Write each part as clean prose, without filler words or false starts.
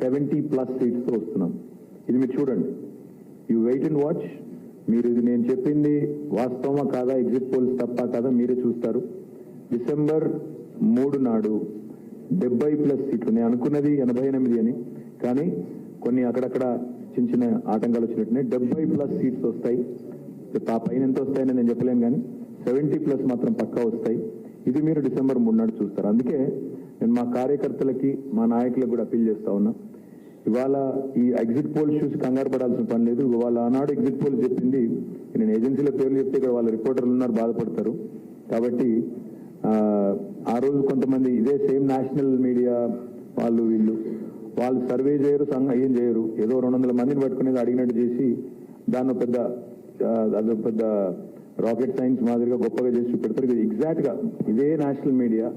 70+ సీట్స్తో వస్తున్నాం. ఇది మీరు చూడండి, యూ వెయిట్ అండ్ వాచ్. మీరు ఇది నేను చెప్పింది వాస్తవమా కాదా, ఎగ్జిట్ పోల్స్ తప్ప కాదా మీరే చూస్తారు. డిసెంబర్ 3 నాడు 70+ సీట్లు. నేను అనుకున్నది 88 అని, కానీ కొన్ని అక్కడక్కడ చిన్న చిన్న ఆటంకాలు వచ్చినట్టునే 70+ సీట్స్ వస్తాయి. ఆ పైన ఎంత వస్తాయని నేను చెప్పలేను, కానీ 70+ మాత్రం పక్కా వస్తాయి. ఇది మీరు డిసెంబర్ 3 నాడు చూస్తారు. అందుకే నేను మా కార్యకర్తలకి, మా నాయకులకు కూడా అప్పీల్ చేస్తా ఉన్నా. ఇవాళ ఈ ఎగ్జిట్ పోల్స్ చూసి కంగారు పడాల్సిన పని లేదు. ఇవాళ ఆనాడు ఎగ్జిట్ పోల్స్ చెప్పింది, నేను ఏజెన్సీల పేర్లు చెప్తే ఇక్కడ వాళ్ళ రిపోర్టర్లు ఉన్నారు, బాధపడతారు. కాబట్టి ఆ రోజు కొంతమంది ఇదే సేమ్ నేషనల్ మీడియా వాళ్ళు సర్వే చేయరు, ఏం చేయరు, ఏదో 200 మందిని పట్టుకునేది అడిగినట్టు చేసి దాన్ని పెద్ద రాకెట్ సైన్స్ మాదిరిగా గొప్పగా చేసి చూపెడతారు. ఇది ఎగ్జాక్ట్గా ఇదే నేషనల్ మీడియా,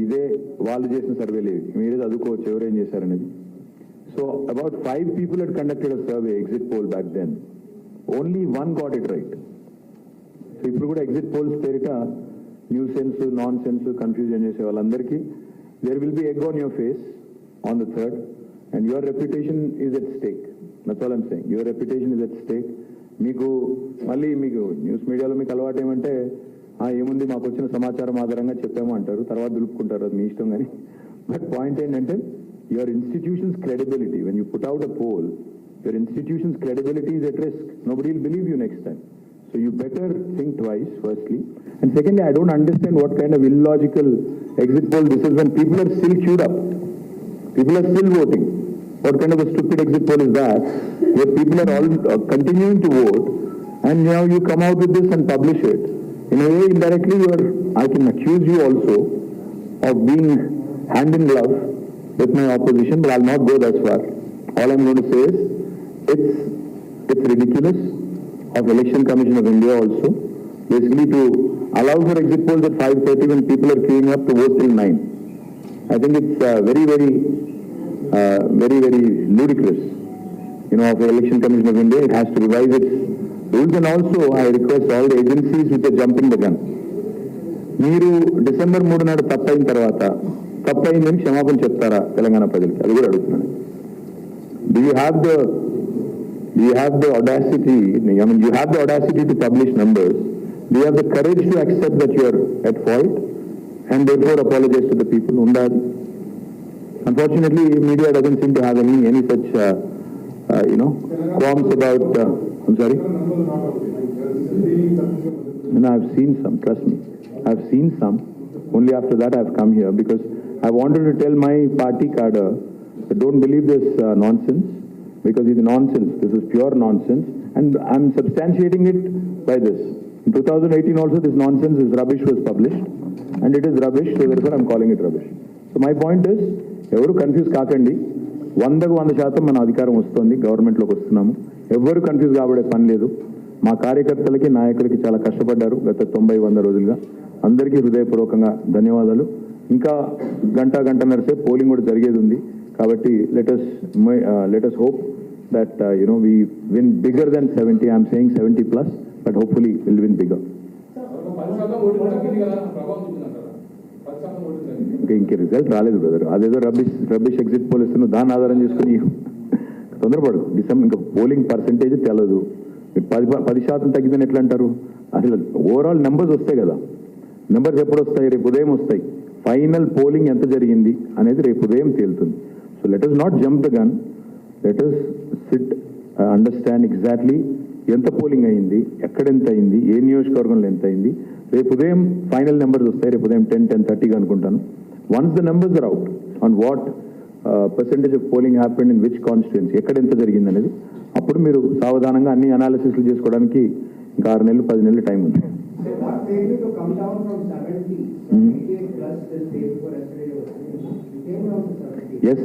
ఇదే వాళ్ళు చేసిన సర్వేలు, మీరే చదువుకోవచ్చు ఎవరేం చేశారనేది. So about 5 people had conducted a survey, exit poll back then. Only 1 got it right. So ఇప్పుడు కూడా ఎగ్జిట్ పోల్స్ పేరిట new sense, non sense confusion చేసే వాళ్ళందరికీ there will be egg on your face on the 3rd, and your reputation is at stake. That's all I'm saying. Your reputation is at stake. మీకు news మీడియాలో మీకు అలవాటు ఏమంటే, ఏముంది మాకు వచ్చిన సమాచారం ఆధారంగా చెప్పాము అంటారు, తర్వాత దులుపుకుంటారు, అది మీ ఇష్టం. కానీ బట్ పాయింట్ ఏంటంటే, your institution's credibility, when you put out a poll, your institution's credibility is at risk. Nobody will believe you next time. So you better think twice, firstly. And secondly, I don't understand what kind of illogical exit poll this is when people are still queued up. People are still voting. What kind of a stupid exit poll is that? Where people are all continuing to vote, and now you come out with this and publish it. In a way, indirectly, I can accuse you also of being hand in glove with my opposition, but I'll not go that far. All I'm going to say is, it's ridiculous of Election Commission of India also, basically to allow for exit polls at 5:30 when people are queuing up to vote till 9. I think it's very, very ludicrous, of the Election Commission of India. It has to revise its rules, and also I request all the agencies which are jumping the gun. మీరు December 3 నాడు తప్పైన తర్వాత తప్పైందని క్షమాపణ చెప్తారా తెలంగాణ ప్రజలకి? అది కూడా అడుగుతున్నాను. Do you have the audacity? I mean, you have the audacity to publish numbers. Do you have the courage to accept that you are at fault and therefore apologize to the people? Undadi. Unfortunately, media doesn't seem to have any such qualms about. I'm sorry. No, I've seen some. Trust me, I've seen some. Only after that I've come here because I wanted to tell my party cadre that don't believe this nonsense, because it's nonsense. This is pure nonsense, and I'm substantiating it by this. In 2018 also this nonsense, this rubbish was published, and it is rubbish, so therefore I'm calling it rubbish. So my point is, ఎవరు confuse కాకండి. 100% మన అధికారం వస్తుంది, గవర్నమెంట్లోకి వస్తున్నాము. ఎవరు confuse కాబడే పని లేదు. మా కార్యకర్తలకి, నాయకులకి చాలా కష్టపడ్డారు గత 90-100 రోజులుగా. అందరికీ హృదయపూర్వకంగా ధన్యవాదాలు. ఇంకా గంటన్నర సేపు పోలింగ్ కూడా జరిగేది ఉంది. కాబట్టి let us hope that we win bigger than 70. I'm saying 70+, but hopefully we'll win bigger. ఇంకే రిజల్ట్ రాలేదు బ్రదర్. అదేదో రబ్బిష్ ఎగ్జిట్ పోల్ ఇస్తున్నావు, దాన్ని ఆధారం చేసుకుని తొందరపడు. డిసెంబర్ ఇంకా పోలింగ్ పర్సెంటేజ్ తెలదు. 10% తగ్గిందని ఎట్లా అంటారు? అసలు ఓవరాల్ నెంబర్స్ వస్తాయి కదా. నెంబర్స్ ఎప్పుడు వస్తాయి? రేపు ఉదయం వస్తాయి. ఫైనల్ పోలింగ్ ఎంత జరిగింది అనేది రేపు ఉదయం తేలుతుంది. So let us not jump the gun. Let us sit, understand exactly ఎంత పోలింగ్ అయింది, ఎక్కడ ఎంత అయింది, ఏ నియోజకవర్గంలో ఎంత అయింది. రేపు ఉదయం ఫైనల్ నెంబర్స్ వస్తాయి. రేపు ఉదయం 10:30 అనుకుంటాను. Once the numbers are out on what percentage of polling happened in which constituency, ఎక్కడ ఎంత జరిగింది అనేది, అప్పుడు మీరు సావధానంగా అన్ని అనాలిసిస్లు చేసుకోవడానికి ఇంకా 6 నెలలు 10 నెలలు టైం ఉంది. Yes,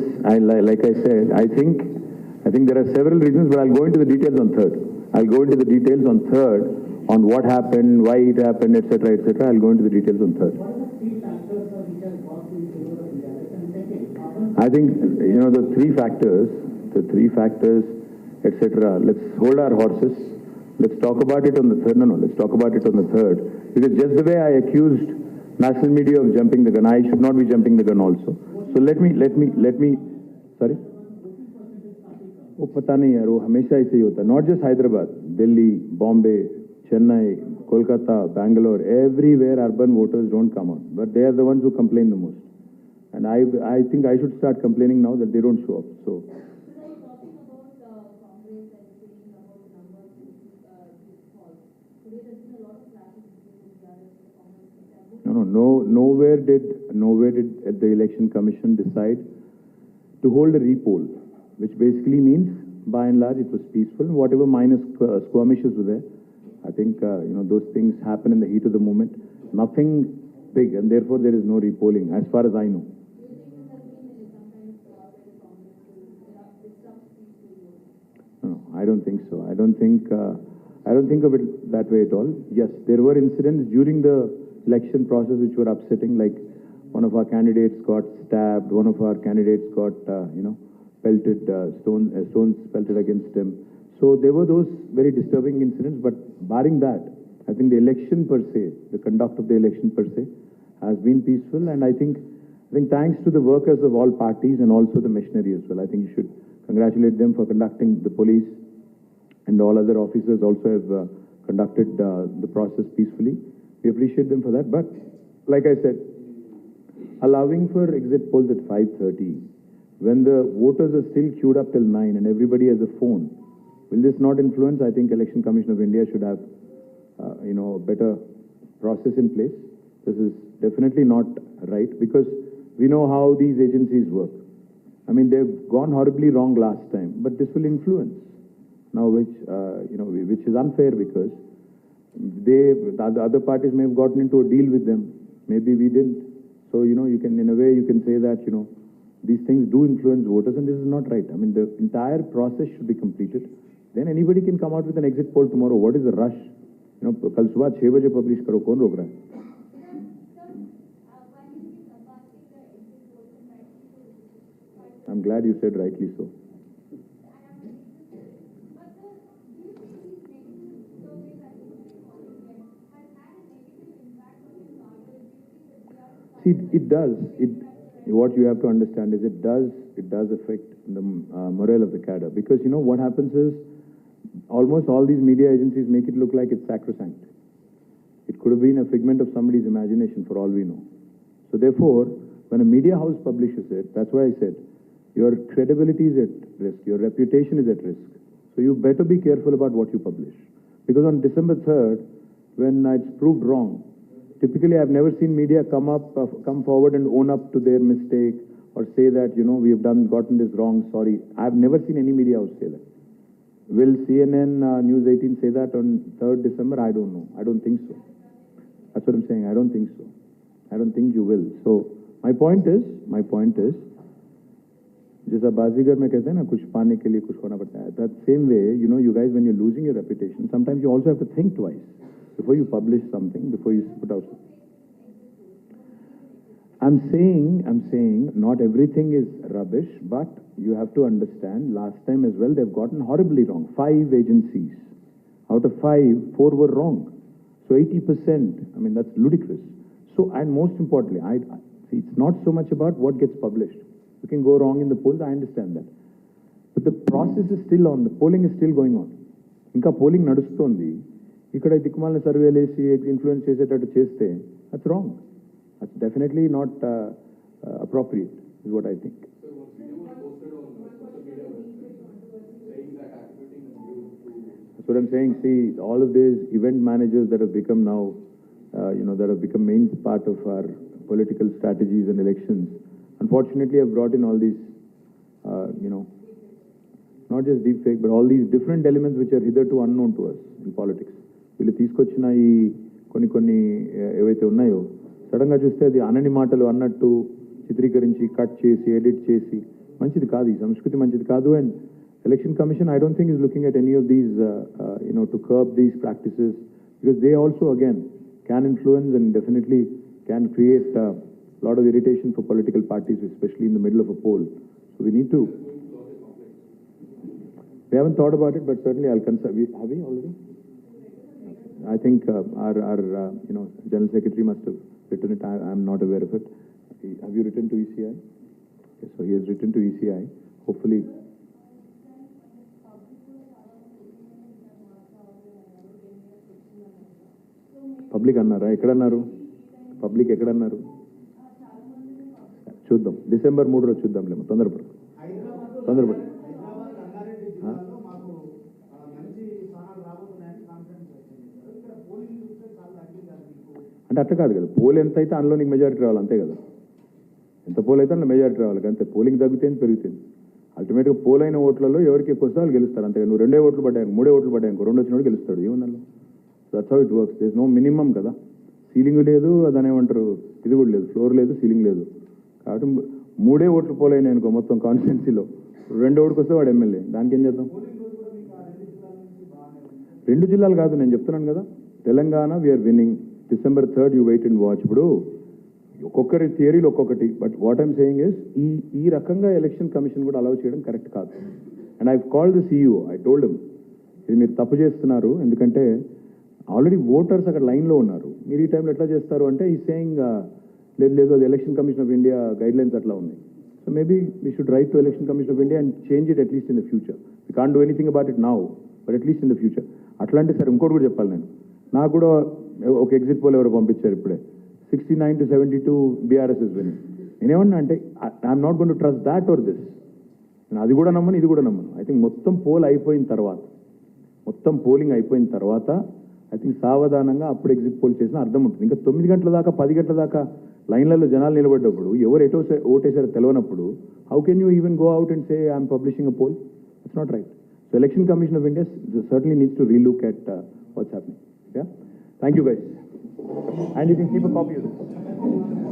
like I said, I think there are several reasons, but I'll go into the details on 3rd. On what happened, why it happened, etc. I'll go into the details on 3rd. I think the three factors, etc. Let's hold our horses. Let's talk about it on the 3rd. No, let's talk about it on the 3rd, because just the way I accused national media of jumping the gun, I should not be jumping the gun also. So let me sorry, वो पता नहीं यार, वो हमेशा ऐसे ही होता है. Not just Hyderabad, Delhi, Bombay, Chennai, Kolkata, Bangalore, everywhere urban voters don't come out, but they are the ones who complain the most. And I think I should start complaining now that they don't show up. So. Nowhere did at the Election Commission decide to hold a repoll, which basically means, by and large, it was peaceful. Whatever minor skirmishes were there, I think those things happen in the heat of the moment. Nothing big, and therefore there is no repolling, as far as I know. No, I don't think so. I don't think of it that way at all. Yes, there were incidents during the election process which were upsetting, like one of our candidates got stabbed, one of our candidates got, pelted, stones pelted against him. So there were those very disturbing incidents, but barring that, I think the election per se, the conduct of the election per se, has been peaceful, and I think thanks to the workers of all parties and also the machinery as well. I think you should congratulate them for conducting. The police and all other officers also have conducted the process peacefully. We appreciate them for that. But like I said, allowing for exit polls at 5:30, when the voters are still queued up till 9 and everybody has a phone, will this not influence? I think Election Commission of India should have a better process in place. This is definitely not right, because we know how these agencies work. I mean, they've gone horribly wrong last time, but this will influence now, which is unfair, because the other parties may have gotten into a deal with them. Maybe we didn't. So, you can, in a way, you can say that, these things do influence voters, and this is not right. I mean, the entire process should be completed. Then anybody can come out with an exit poll tomorrow. What is the rush? कल सुबह 6 बजे publish करो, कौन रोक रहा है? I'm glad you said rightly so. See, it does. What you have to understand is it does affect the morale of the cadre, because what happens is almost all these media agencies make it look like it's sacrosanct. It could have been a figment of somebody's imagination for all we know. So therefore, when a media house publishes it, that's why I said your credibility is at risk, your reputation is at risk. So you better be careful about what you publish, because on December 3rd, when it's proved wrong, typically I've never seen media come forward and own up to their mistake, or say that we have gotten this wrong, sorry. I've never seen any media house say that. Will CNN, News 18 say that on 3rd December? I don't know. I don't think so. That's what I'm saying. I don't think so. I don't think you will. So my point is, जैसा बाजीगर में कहते हैं ना, कुछ पाने के लिए कुछ होना पड़ता है. That same way, you guys, when you're losing your reputation, sometimes you also have to think twice before you publish something, before you put out. I'm saying not everything is rubbish, but you have to understand, last time as well, they've gotten horribly wrong. 5 agencies. Out of 5, 4 were wrong. So 80%, I mean, that's ludicrous. So, and most importantly, see, it's not so much about what gets published. You can go wrong in the polls, I understand that. But the process is still on, the polling is still going on. Inka polling nadustondi, ikkada dikmalna survey lesi, influence chesettattu cheste, that's wrong. That's definitely not appropriate, is what I think. So once video was posted on social media saying that activating that's what I'm saying. See, all of these event managers that have become now, that have become main part of our political strategies and elections, unfortunately have brought in all these, not just deep fake, but all these different elements which are hitherto unknown to us in politics. వీళ్ళు తీసుకొచ్చిన ఈ కొన్ని ఏవైతే ఉన్నాయో, sudden గా చూస్తే అది అనని మాటలు అన్నట్టు చిత్రీకరించి కట్ చేసి ఎడిట్ చేసి, మంచిది కాదు, ఈ సంస్కృతి మంచిది కాదు. And election commission I don't think is looking at any of these to curb these practices, because they also again can influence and definitely can create a lot of irritation for political parties, especially in the middle of a poll. So we need to. We haven't thought about it, but certainly I'll consider. Have we already? I think our General Secretary must have written it. I'm not aware of it. Have you written to ECI? Okay, so he has written to ECI. Hopefully public అన్నారా? ఎక్కడన్నారు? Public ఎక్కడన్నారు? చూద్దాం, December 3 రోజు చూద్దాంలేమో. తొందరపడు. అంటే అట్లా కాదు కదా, pole ఎంత అయితే అందులో నీకు మెజారిటీ రావాలి, అంతే కదా. ఎంత పోల్ అయితే అందులో మెజారిటీ రావాలి, అంతే. పోలింగ్ తగ్గుతుంది పెరుగుతుంది. అల్టిమేట్గా పోల్ అయిన ఓట్లలో ఎవరికి ఎక్కువ వస్తే వాళ్ళు గెలుస్తారు, అంతే. నువ్వు 2 ఓట్లు పడ్డాయి, 3 ఓట్లు పడ్డాయి, 2 వచ్చినోడు గెలుస్తాడు. ఏమన్నా that's how it works. There is no minimum కదా. సీలింగ్ లేదు, దాని ఏమంటారు, ఇది కూడా లేదు, ఫ్లోర్ లేదు, సీలింగ్ లేదు. కాబట్టి 3 ఓట్లు పోల్ అయినాయి అనుకో మొత్తం కాన్స్టిట్యున్సీలో, 2 ఓటుకు వస్తే వాడు ఎమ్మెల్యే. దానికి ఏం చేద్దాం? 2 జిల్లాలు కాదు, నేను చెప్తున్నాను కదా, Telangana we're winning. December 3rd you wait and watch. ఇప్పుడు ఒక్కొక్కరి థియరీలు ఒక్కొక్కటి, but what I'm saying is ఈ రకంగా ఎలక్షన్ కమిషన్ కూడా అలౌ చేయడం కరెక్ట్ కాదు. And I called the CEO, I told him, ఇది మీరు తప్పు చేస్తున్నారు, ఎందుకంటే ఆల్రెడీ ఓటర్స్ అక్కడ లైన్లో ఉన్నారు, మీరు ఈ టైంలో ఎట్లా చేస్తారు అంటే ఈ సేయింగ్ లేదు, అది election commission of India guide lines అట్లా ఉన్నాయి. So maybe we should write to election commission of India and change it at least in the future. We can't do anything about it now, but at least in the future. అట్లాంటి సరే ఇంకోటి కూడా చెప్పాలి నేను. నాకు కూడా ఒక ఎగ్జిట్ పోల్ ఎవరు పంపించారు ఇప్పుడే, 69 to 72 బీఆర్ఎస్ ఇస్ విన్నింగ్. నేనేమన్నా అంటే I'm not going to trust that or this. నేను అది కూడా నమ్మను, ఇది కూడా నమ్మను. ఐ థింక్ మొత్తం పోలింగ్ అయిపోయిన తర్వాత ఐ థింక్ సావధానంగా అప్పుడు ఎగ్జిట్ పోల్ చేసిన అర్థం ఉంటుంది. ఇంకా 9 గంటల దాకా 10 గంటల దాకా లైన్లలో జనాలు నిలబడ్డప్పుడు ఎవరు ఎటో ఓటేసారో తెలియనప్పుడు how can you even go out and say I'm publishing a poll? It's not right. So election commission of India certainly needs to relook at what's happening. Yeah, thank you guys, and you can keep a copy of this.